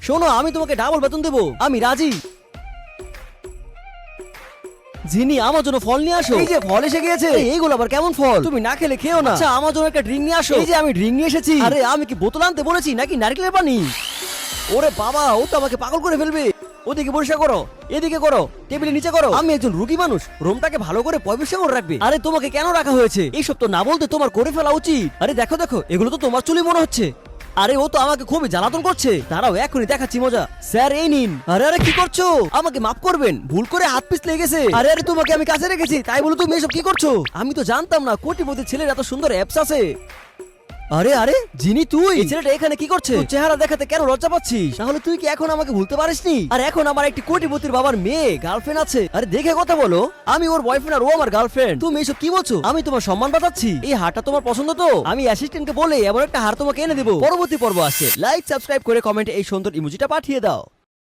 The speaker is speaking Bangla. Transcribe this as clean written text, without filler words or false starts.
শোনো, আমি তোমাকে ডাবল বেতন দেবো, আমি রাজি। জিনি, আমার জন্য ফল নিয়ে আসো। এই যে ফল এসে গিয়েছে। এইগুলো আবার কেমন ফল? তুমি না খেলে খেও না। আচ্ছা, আমার জন্য একটা ড্রিঙ্ক নিয়ে আসো। এই যে আমি ড্রিঙ্ক নিয়ে এসেছি। আরে আমি কি বোতল আনতে বলেছি নাকি নারকেলের পানি? ওরে বাবা, ও তো আমাকে পাগল করে ফেলবে। ওদিকে পরিষ্কার করো, এদিকে করো, টেবিলের নিচে করো। আমি একজন রুগী মানুষ, রুমটাকে ভালো করে পরিষ্কার করে রাখবে। আরে তোমাকে কেন রাখা হয়েছে এইসব তো না বলতে তোমার করে ফেলা উচিত। আরে দেখো দেখো, এগুলো তো তোমার চুলি মনে হচ্ছে। আরে ও তো আমাকে খুবই জ্বালাতন করছে। দাঁড়াও, এখনই দেখাচ্ছি মজা। স্যার এই নিন। আরে আরে কি করছো? আমাকে মাফ করবেন, ভুল করে হাত পিছলে গেছে। আরে আরে তোমাকে আমি কাছে রেখেছি, তাই বলে তুমি এসব কি করছো? আমি তো জানতাম না কোটিপতি ছেলের এত সুন্দর অ্যাপস আছে। আরে আরে জিনি, তুই এই ছেলেটা এখানে কি করছে? তোর চেহারা দেখাতে কেন লজ্জা পাচ্ছিস? তাহলে তুই কি এখন আমাকে ভুলতে পারিসনি? আর এখন আমার একটি কোটিপতির বাবার মেয়ে গার্লফ্রেন্ড আছে। আরে দেখে কথা বলো, আমি ওর বয়ফ্রেন্ড আর ও আমার গার্লফ্রেন্ড। তুমি এসব কি বলছো? আমি তোমার সম্মান বাঁচাচ্ছি। এই হারটা তোমার পছন্দ তো? আমি অ্যাসিস্ট্যান্টকে বলে এমন একটা হার তোমাকে এনে দেবো। পরবর্তী পর্ব আসছে, লাইক সাবস্ক্রাইব করে কমেন্টে এই সুন্দর ইমোজিটা পাঠিয়ে দাও।